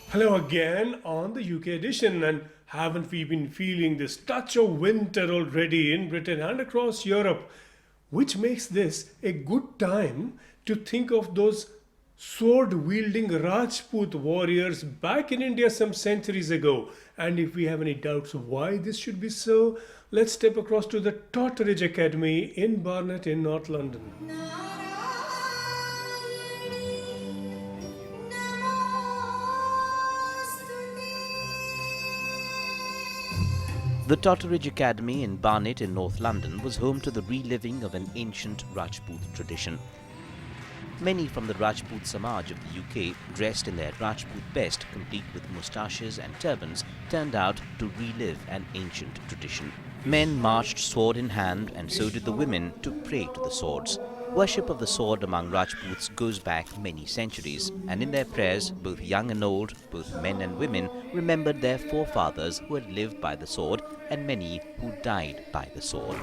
Hello again on the UK edition, and haven't we been feeling this touch of winter already in Britain and across Europe, which makes this a good time to think of those sword-wielding Rajput warriors back in India some centuries ago. And if we have any doubts why this should be so, let's step across to the Totteridge Academy in Barnet in North London. The Totteridge Academy in Barnet in North London was home to the reliving of an ancient Rajput tradition. Many from the Rajput Samaj of the UK, dressed in their Rajput best, complete with moustaches and turbans, turned out to relive an ancient tradition. Men marched sword in hand, and so did the women, to pray to the swords. Worship of the sword among Rajputs goes back many centuries, and in their prayers, both young and old, both men and women, remembered their forefathers who had lived by the sword and many who died by the sword.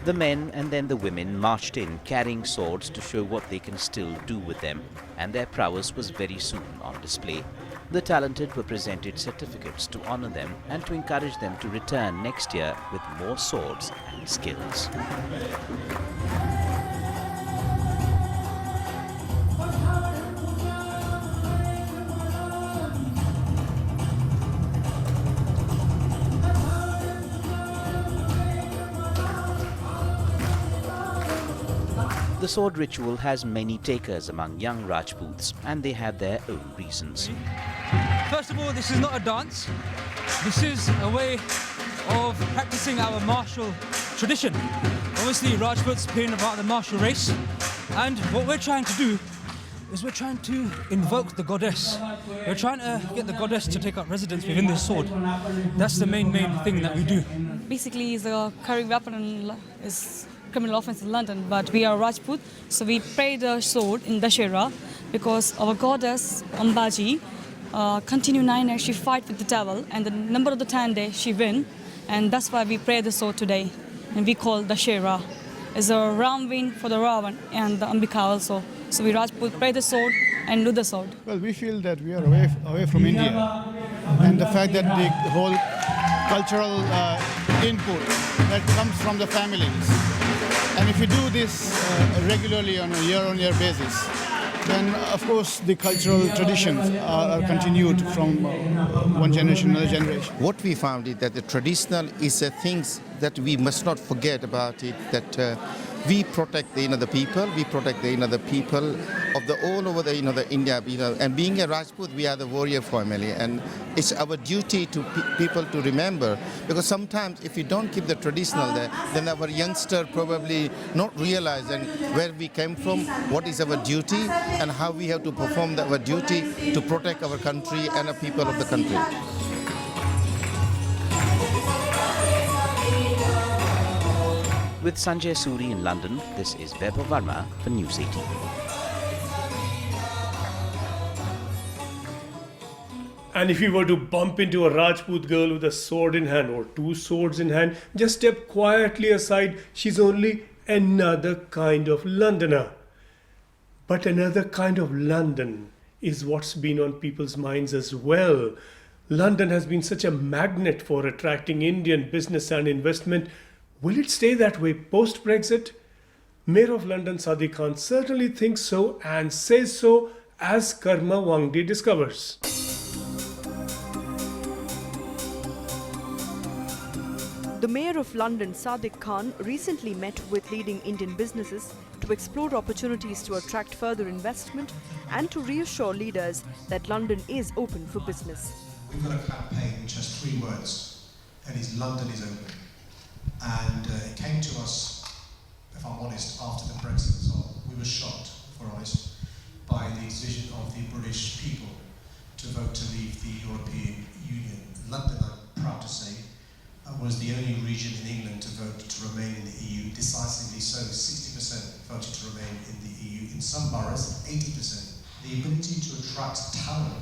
The men and then the women marched in carrying swords to show what they can still do with them, and their prowess was very soon on display. The talented were presented certificates to honor them and to encourage them to return next year with more swords and skills. The sword ritual has many takers among young Rajputs, and they had their own reasons. First of all, this is not a dance. This is a way of practicing our martial tradition. Obviously, Rajputs being about the martial race, and what we're trying to do is we're trying to invoke the goddess. We're trying to get the goddess to take up residence within this sword. That's the main thing that we do. Basically, the carrying weapon is criminal offence in London, but we are Rajput, so we pray the sword in Dashera because our goddess Ambaji continue 9 years, she fight with the devil, and the number of the 10 days she win, and that's why we pray the sword today, and we call Dashera. It's a Ram win for the Ravan and the Ambika also. So we Rajput pray the sword and do the sword. Well, we feel that we are away from India, and the fact that the whole cultural input that comes from the families. And if you do this regularly on a year-on-year basis, then of course the cultural traditions are continued from one generation to another generation. What we found is that the traditional is a things that we must not forget about it, that we protect the people, we protect the people of the all over the the India, and being a Rajput, we are the warrior family, and it's our duty to people to remember, because sometimes if we don't keep the traditional there, then our youngster probably not realize and where we came from, what is our duty, and how we have to perform our duty to protect our country and the people of the country. With Sanjay Suri in London, this is Vaibhav Verma for News 18. And if you were to bump into a Rajput girl with a sword in hand or two swords in hand, just step quietly aside. She's only another kind of Londoner. But another kind of London is what's been on people's minds as well. London has been such a magnet for attracting Indian business and investment. Will it stay that way post-Brexit? Mayor of London Sadiq Khan certainly thinks so and says so, as Karma Wangdi discovers. The Mayor of London Sadiq Khan recently met with leading Indian businesses to explore opportunities to attract further investment and to reassure leaders that London is open for business. We've got a campaign which has 3 words, and it's London is open. And it came to us, if I'm honest, after the Brexit result. We were shocked, if we're honest, by the decision of the British people to vote to leave the European Union. London, I'm proud to say, was the only region in England to vote to remain in the EU, decisively so. 60% voted to remain in the EU. In some boroughs, 80%. The ability to attract talent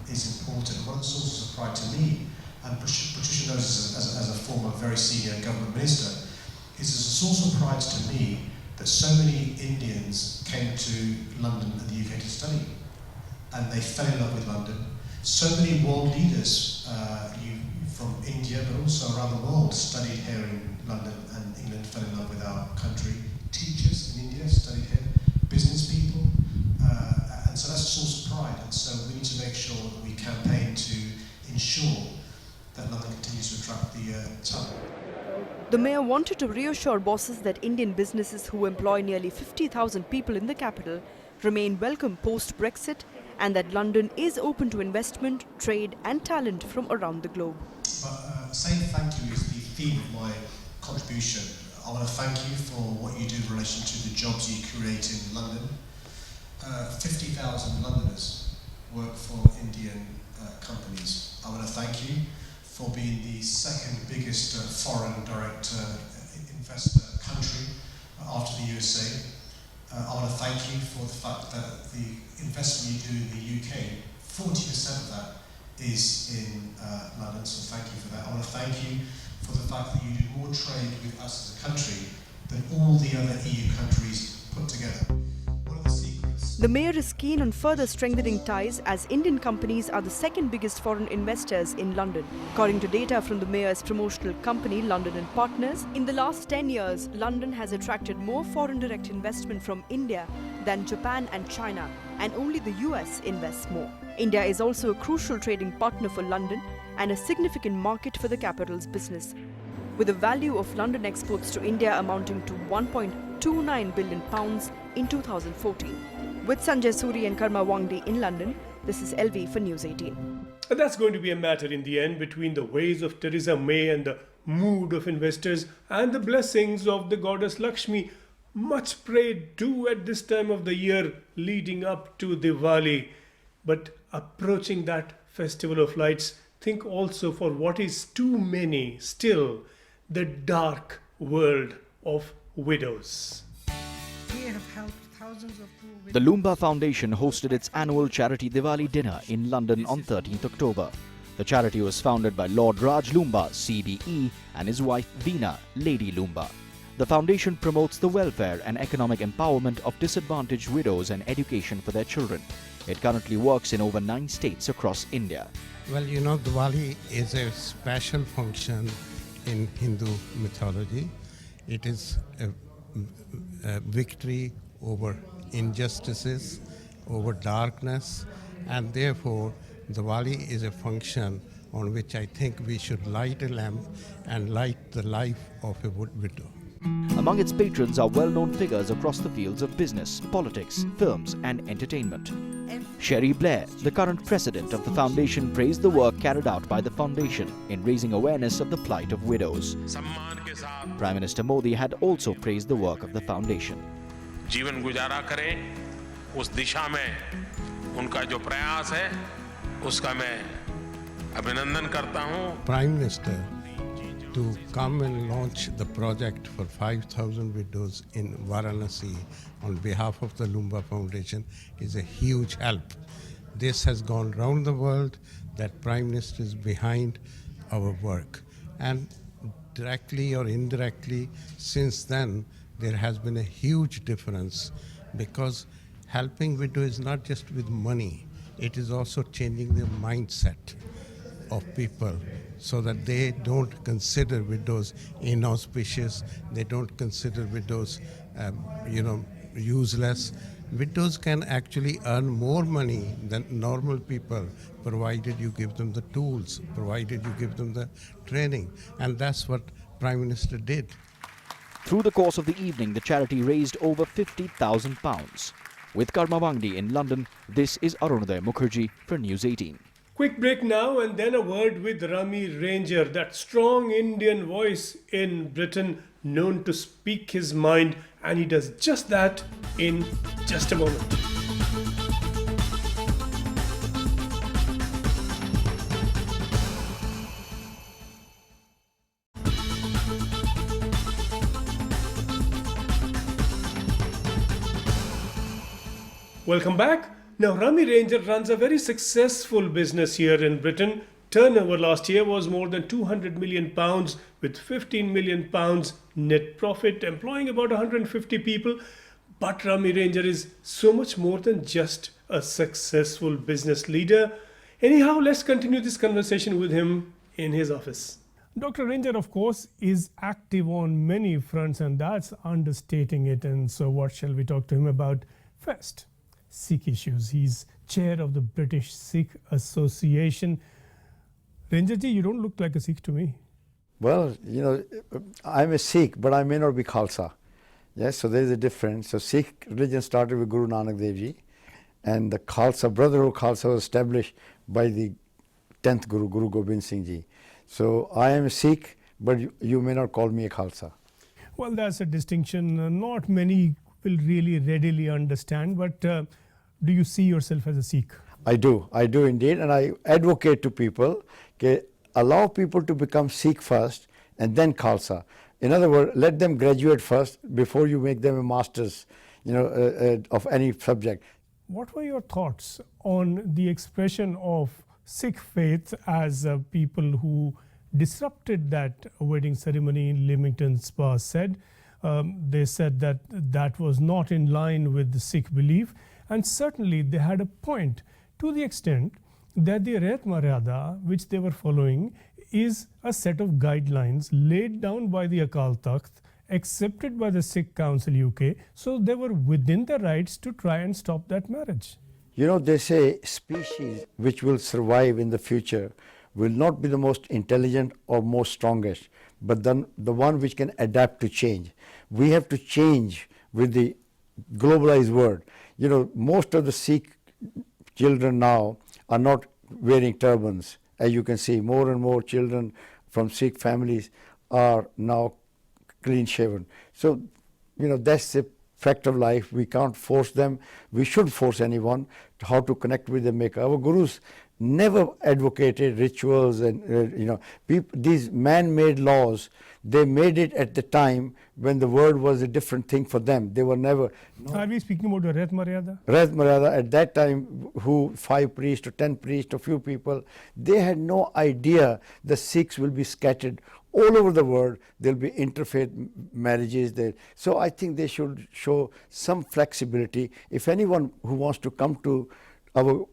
is important. One of the sources of pride to me, and Patricia very senior government minister, is it's a source of pride to me that so many Indians came to London and the UK to study, and they fell in love with London. So many world leaders from India, but also around the world, studied here in London, and England fell in love with our country. Teachers in India studied here, business people, and so that's a source of pride. And so we need to make sure that we campaign to ensure that London continues to attract the talent. The mayor wanted to reassure bosses that Indian businesses who employ nearly 50,000 people in the capital remain welcome post-Brexit, and that London is open to investment, trade and talent from around the globe. But saying thank you is the theme of my contribution. I want to thank you for what you do in relation to the jobs you create in London. 50,000 Londoners work for Indian companies. I want to thank you for being the second biggest foreign direct investor country after the USA. I want to thank you for the fact that the investment you do in the UK, 40% of that is in London, so thank you for that. I want to thank you for the fact that you do more trade with us as a country than all the other EU countries put together. What are the secrets? The mayor is keen on further strengthening ties, as Indian companies are the second biggest foreign investors in London. According to data from the mayor's promotional company, London and Partners, in the last 10 years, London has attracted more foreign direct investment from India than Japan and China, and only the US invests more. India is also a crucial trading partner for London and a significant market for the capital's business, with the value of London exports to India amounting to £1.29 billion in 2014. With Sanjay, Suri and Karma Wangdi in London, this is LV for News 18. And that's going to be a matter in the end between the ways of Theresa May and the mood of investors and the blessings of the goddess Lakshmi, much prayed to at this time of the year leading up to Diwali. But approaching that festival of lights, think also for what is too many still, the dark world of widows. We have helped thousands of poor widows. The Lumba Foundation hosted its annual charity Diwali dinner in London on 13th October. The charity was founded by Lord Raj Lumba, CBE, and his wife Veena, Lady Lumba. The foundation promotes the welfare and economic empowerment of disadvantaged widows and education for their children. It currently works in over 9 states across India. Well, you know, Diwali is a special function in Hindu mythology. It is a victory over injustices, over darkness, and therefore Diwali is a function on which I think we should light a lamp and light the life of a widow. Among its patrons are well-known figures across the fields of business, politics, films and entertainment. Sherry Blair, the current president of the foundation, praised the work carried out by the foundation in raising awareness of the plight of widows. Prime Minister Modi had also praised the work of the foundation. जीवन गुजारा करें उस दिशा में उनका जो प्रयास है उसका मैं अभिनंदन करता हूं. Prime Minister to come and launch the project for 5,000 widows in Varanasi on behalf of the Lumba Foundation is a huge help. This has gone round the world that Prime Minister is behind our work, and directly or indirectly since then there has been a huge difference, because helping widows is not just with money, it is also changing the mindset of people so that they don't consider widows inauspicious, they don't consider widows useless. Widows can actually earn more money than normal people, provided you give them the tools, provided you give them the training, and that's what Prime Minister did. Through the course of the evening, the charity raised over £50,000. With Karma Wangdi in London, this is Arunodaya Mukherjee for News 18. Quick break now and then a word with Rami Ranger, that strong Indian voice in Britain known to speak his mind, and he does just that in just a moment. Welcome back. Now, Rami Ranger runs a very successful business here in Britain, turnover last year was more than 200 million pounds with 15 million pounds net profit, employing about 150 people. But Rami Ranger is so much more than just a successful business leader. Anyhow, let's continue this conversation with him in his office. Dr. Ranger, of course, is active on many fronts, and that's understating it. And so what shall we talk to him about? First, Sikh issues. He's chair of the British Sikh Association. Rangerji, you don't look like a Sikh to me. Well, I'm a Sikh, but I may not be Khalsa. Yes, so there is a difference. So Sikh religion started with Guru Nanak Dev Ji, and the Khalsa, Brotherhood Khalsa, was established by the 10th Guru, Guru Gobind Singh Ji. So I am a Sikh, but you may not call me a Khalsa. Well, that's a distinction not many will really readily understand, but do you see yourself as a Sikh? I do indeed, and I advocate to people, allow people to become Sikh first and then Khalsa. In other words, let them graduate first before you make them a master's, of any subject. What were your thoughts on the expression of Sikh faith as people who disrupted that wedding ceremony in Leamington Spa said? They said that that was not in line with the Sikh belief, and certainly they had a point to the extent that the Ret Maryada, which they were following, is a set of guidelines laid down by the Akal Takht, accepted by the Sikh Council UK, so they were within their rights to try and stop that marriage. They say species which will survive in the future will not be the most intelligent or most strongest, but then the one which can adapt to change. We have to change with the globalized world. Most of the Sikh children now are not wearing turbans. As you can see, more and more children from Sikh families are now clean shaven. So, that's a fact of life. We can't force them. We should force anyone how to connect with the Maker. Our gurus never advocated rituals and, these man-made laws. They made it at the time when the world was a different thing for them. They were never... Are we speaking about the Ret Maryada? Ret Maryada, at that time, 5 priests or 10 priests, a few people, they had no idea the Sikhs will be scattered all over the world. There'll be interfaith marriages there. So I think they should show some flexibility. If anyone who wants to come to our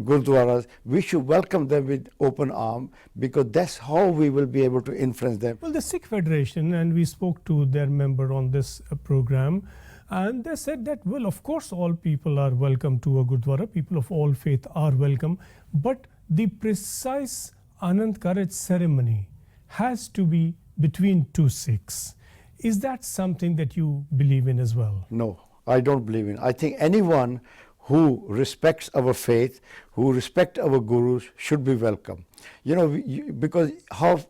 Gurdwaras, we should welcome them with open arm, because that's how we will be able to influence them. Well, the Sikh Federation, and we spoke to their member on this program, and they said that, well, of course, all people are welcome to a Gurdwara, people of all faith are welcome, but the precise Anand Karaj ceremony has to be between two Sikhs. Is that something that you believe in as well? No, I don't believe in. I think anyone who respects our faith, who respects our gurus, should be welcome. Because how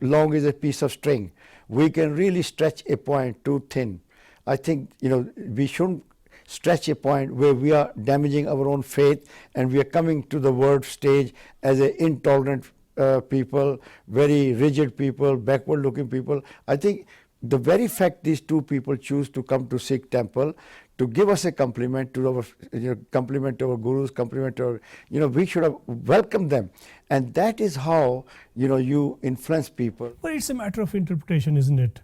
long is a piece of string? We can really stretch a point too thin. I think, we shouldn't stretch a point where we are damaging our own faith and we are coming to the world stage as an intolerant people, very rigid people, backward looking people. I think the very fact these two people choose to come to Sikh temple to give us a compliment to our, compliment to our gurus, compliment to our, we should have welcomed them. And that is how, you influence people. But it's a matter of interpretation, isn't it?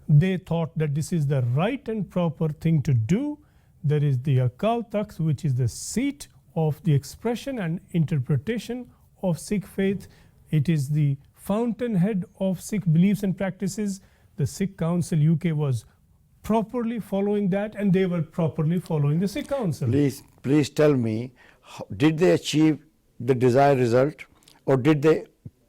They thought that this is the right and proper thing to do. There is the Akal Takht, which is the seat of the expression and interpretation of Sikh faith. It is the fountainhead of Sikh beliefs and practices. The Sikh Council UK was properly following that, and they were properly following the Sikh Council. Please tell me, did they achieve the desired result, or did they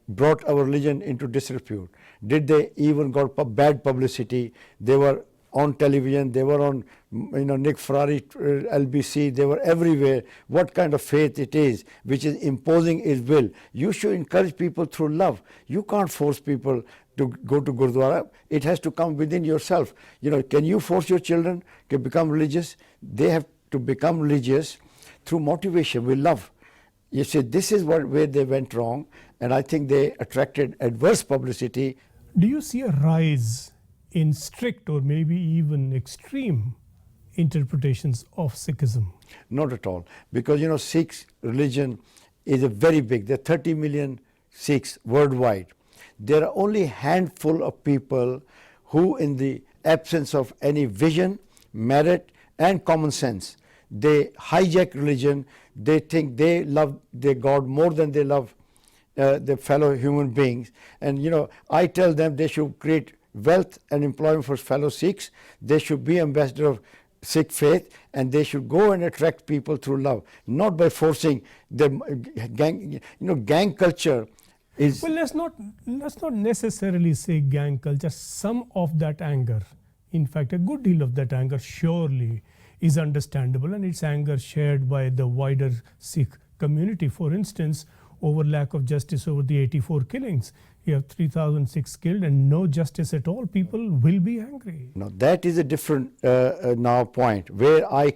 brought our religion into disrepute? Did they even got bad publicity? They were on television, they were on Nick Ferrari, LBC, they were everywhere. What kind of faith it is which is imposing its will? You should encourage people through love. You can't force people to go to Gurdwara. It has to come within yourself. Can you force your children to become religious? They have to become religious through motivation, with love. You see, this is where they went wrong, and I think they attracted adverse publicity. Do you see a rise in strict or maybe even extreme interpretations of Sikhism? Not at all, because Sikh religion is a very big. There are 30 million Sikhs worldwide. There are only a handful of people who, in the absence of any vision, merit and common sense, they hijack religion. They think they love their God more than they love their fellow human beings. And I tell them they should create wealth and employment for fellow Sikhs. They should be ambassador of Sikh faith, and they should go and attract people through love, not by forcing the gang. Gang culture is. Well, let's not necessarily say gang culture. Some of that anger, in fact, a good deal of that anger surely is understandable, and it's anger shared by the wider Sikh community. For instance, over lack of justice over the 84 killings. You have 3,006 killed and no justice at all. People will be angry. Now that is a different now point where I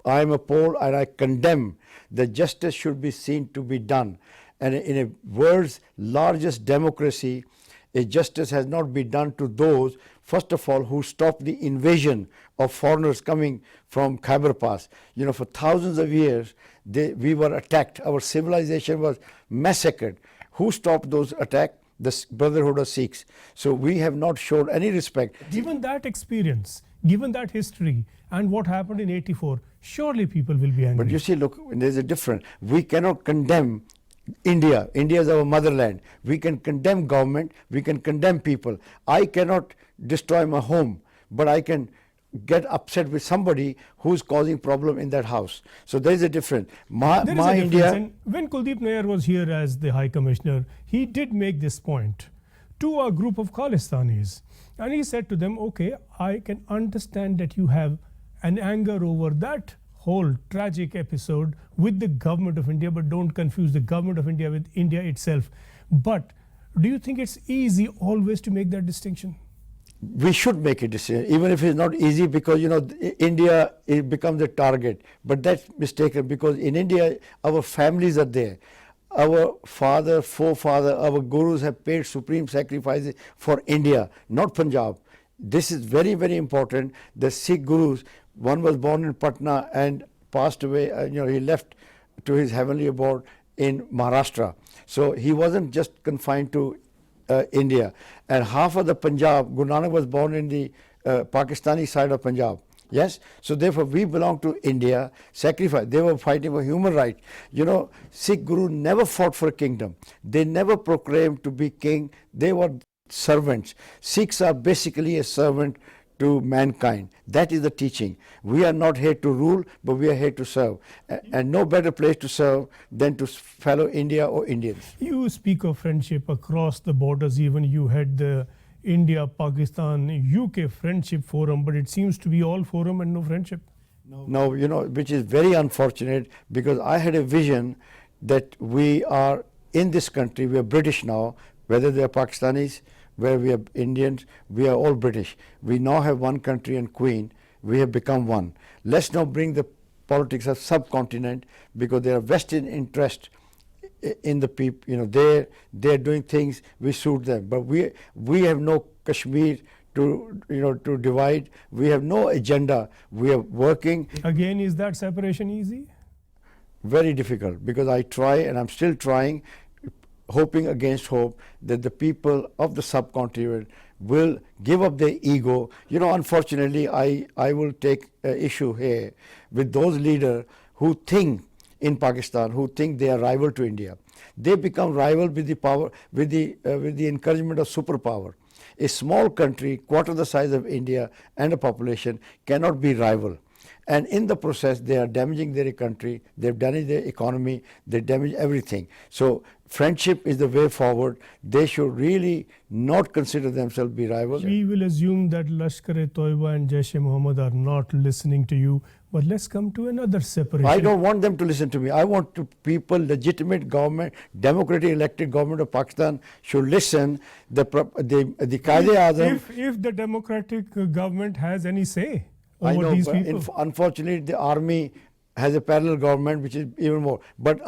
am appalled and I condemn that justice should be seen to be done. And in a world's largest democracy, a justice has not been done to those, first of all, who stopped the invasion of foreigners coming from Khyber Pass. For thousands of years, we were attacked. Our civilization was massacred. Who stopped those attacks? The Brotherhood of Sikhs. So we have not shown any respect. Given that experience, given that history, and what happened in 84, surely people will be angry. But you see, look, there's a difference. We cannot condemn India. India is our motherland. We can condemn government. We can condemn people. I cannot destroy my home, but I can get upset with somebody who's causing problem in that house. So there is a difference. India. And when Kuldeep Nair was here as the High Commissioner, he did make this point to a group of Khalistanis. And he said to them, okay, I can understand that you have an anger over that whole tragic episode with the government of India, but don't confuse the government of India with India itself. But do you think it's easy always to make that distinction? We should make a decision, even if it's not easy, because India it becomes a target. But that's mistaken, because in India our families are there. Our father, forefather, our gurus have paid supreme sacrifices for India, not Punjab. This is very, very important. The Sikh gurus, one was born in Patna and passed away. He left to his heavenly abode in Maharashtra. So he wasn't just confined to India. And half of the Punjab, Guru Nanak was born in the Pakistani side of Punjab. Yes, so therefore we belong to India. Sacrifice. They were fighting for human rights. Sikh Guru never fought for a kingdom. They never proclaimed to be king. They were servants. Sikhs are basically a servant to mankind. That is the teaching. We are not here to rule, but we are here to serve. And no better place to serve than to fellow India or Indians. You speak of friendship across the borders. Even you had the India, Pakistan, UK Friendship Forum, but it seems to be all forum and no friendship. No, which is very unfortunate, because I had a vision that we are in this country, we are British now, whether they are Pakistanis, where we are Indians, we are all British. We now have one country and queen. We have become one. Let's not bring the politics of subcontinent, because there are vested interest in the people. They're doing things which suit them. But we have no Kashmir to divide. We have no agenda. We are working. Again, is that separation easy? Very difficult, because I try, and I'm still trying, hoping against hope that the people of the subcontinent will give up their ego. Unfortunately, I will take issue here with those leaders who think in Pakistan, who think they are rival to India. They become rival with the power, with the encouragement of superpower. A small country, quarter the size of India and a population, cannot be rival. And in the process, they are damaging their country, they've damaged their economy, they damage everything. So friendship is the way forward. They should really not consider themselves be rivals. We will assume that Lashkar-e-Toiba and Jaish-e-Mohammed are not listening to you, but let's come to another separation. I don't want them to listen to me. I want people, legitimate government, democratically elected government of Pakistan should listen. The Qaeda-e-Azam. If the democratic government has any say over I know, these but people. Unfortunately, the army has a parallel government, which is even more. But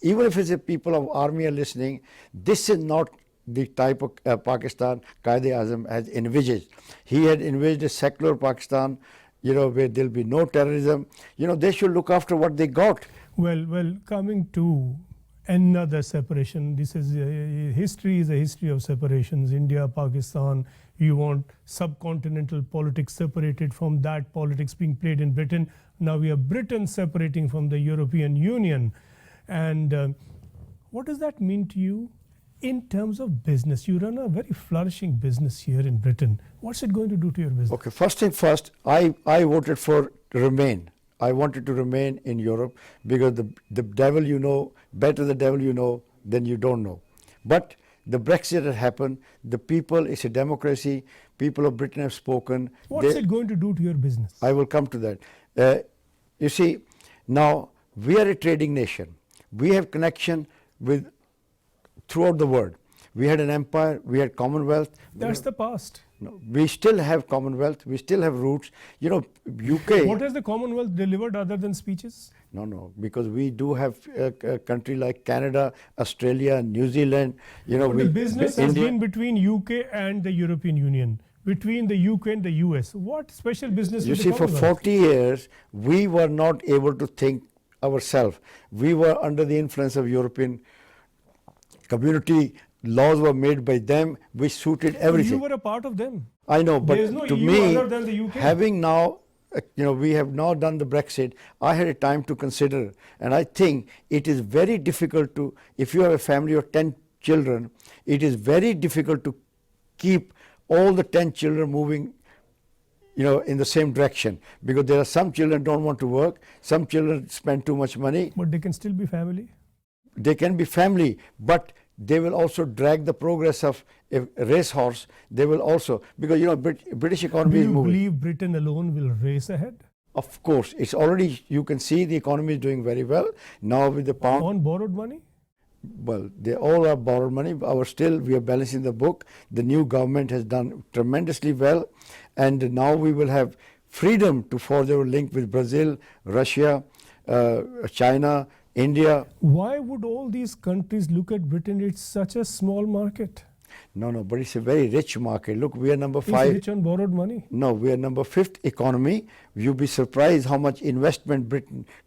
even if it's the people of army are listening, this is not the type of Pakistan Qaeda-e-Azam has envisaged. He had envisaged a secular Pakistan, where there'll be no terrorism. They should look after what they got. Well, coming to another separation. This is history is a history of separations. India, Pakistan. You want subcontinental politics separated from that politics being played in Britain. Now we are Britain separating from the European Union. And what does that mean to you in terms of business? You run a very flourishing business here in Britain. What's it going to do to your business? Okay, first thing first, I voted for remain. I wanted to remain in Europe because the devil you know, better the devil you know than you don't know. But the Brexit had happened, the people, it's a democracy, people of Britain have spoken. What's it going to do to your business? I will come to that. You see, now we are a trading nation. We have connection with throughout the world. We had an empire, we had Commonwealth. That's the past. No, we still have Commonwealth, we still have roots. You know, UK... What has the Commonwealth delivered other than speeches? No, because we do have a country like Canada, Australia, New Zealand. You know, the business has been between UK and the European Union, between the UK and the US. What special business? You see, for 40 years, we were not able to think ourselves. We were under the influence of European community. Laws were made by them which suited everything. You were a part of them. I know, but no to EU me, other than the UK. having now, we have now done the Brexit, I had a time to consider, and I think it is very difficult to, if you have a family of 10 children, it is very difficult to keep all the 10 children moving in the same direction, because there are some children don't want to work, some children spend too much money. But they can still be family. They can be family, but they will also drag the progress of a racehorse. They will also, because British economy is moving. Do you believe Britain alone will race ahead? Of course, it's already, you can see the economy is doing very well. Now with the pound. On borrowed money? Well, they all are borrowed money. We are balancing the book. The new government has done tremendously well. And now we will have freedom to forge our link with Brazil, Russia, China, India. Why would all these countries look at Britain? It's such a small market. No, but it's a very rich market. Look, we are number 5. It's rich on borrowed money. No, we are number 5th economy. You'll be surprised how much investment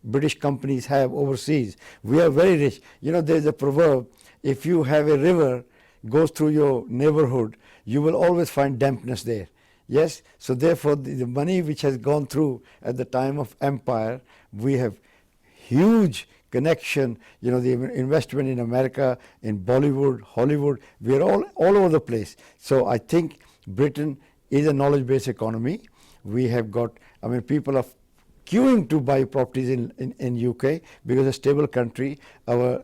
British companies have overseas. We are very rich. There's a proverb, if you have a river goes through your neighborhood, you will always find dampness there. Yes, so therefore the money which has gone through at the time of empire, we have huge connection, the investment in America, in Bollywood, Hollywood, we are all over the place. So I think Britain is a knowledge-based economy. We have got, people are queuing to buy properties in UK because it's a stable country. Our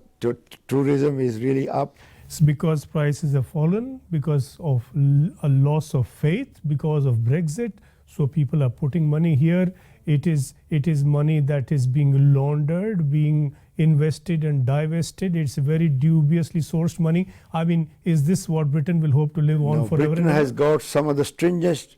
tourism is really up. It's because prices have fallen, because of a loss of faith, because of Brexit. So people are putting money here. It is money that is being laundered, being invested and divested. It's very dubiously sourced money. Is this what Britain will hope to live on forever? Britain has got some of the stringent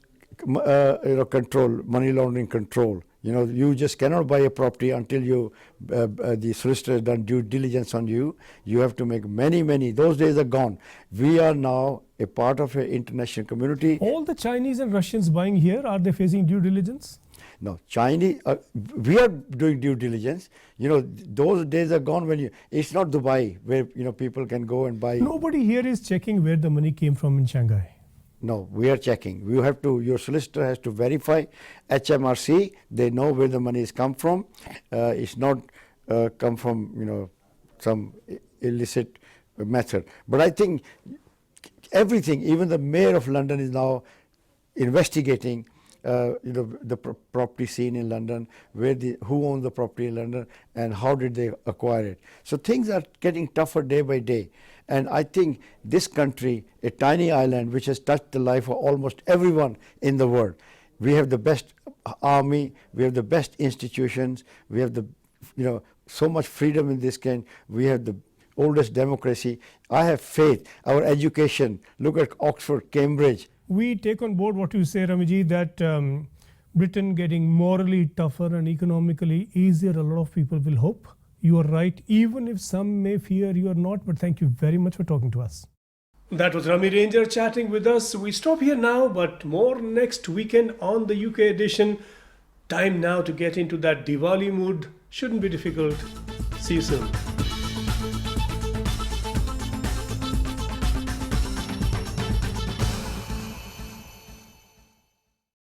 control, money laundering control. You just cannot buy a property until the solicitor has done due diligence on you. You have to make many. Those days are gone. We are now a part of an international community. All the Chinese and Russians buying here, are they facing due diligence? No, Chinese, we are doing due diligence. Those days are gone it's not Dubai where, people can go and buy. Nobody here is checking where the money came from in Shanghai. No, we are checking. Your solicitor has to verify HMRC. They know where the money has come from. It's not come from, some illicit method. But I think everything, even the mayor of London is now investigating the property scene in London, who owns the property in London and how did they acquire it. So things are getting tougher day by day. And I think this country, a tiny island which has touched the life of almost everyone in the world, we have the best army, we have the best institutions, we have so much freedom in this country, we have the oldest democracy. I have faith. Our education, look at Oxford, Cambridge. We take on board what you say, Ramiji, that Britain getting morally tougher and economically easier, a lot of people will hope. You are right, even if some may fear you are not, but thank you very much for talking to us. That was Rami Ranger chatting with us. We stop here now, but more next weekend on the UK edition. Time now to get into that Diwali mood. Shouldn't be difficult. See you soon.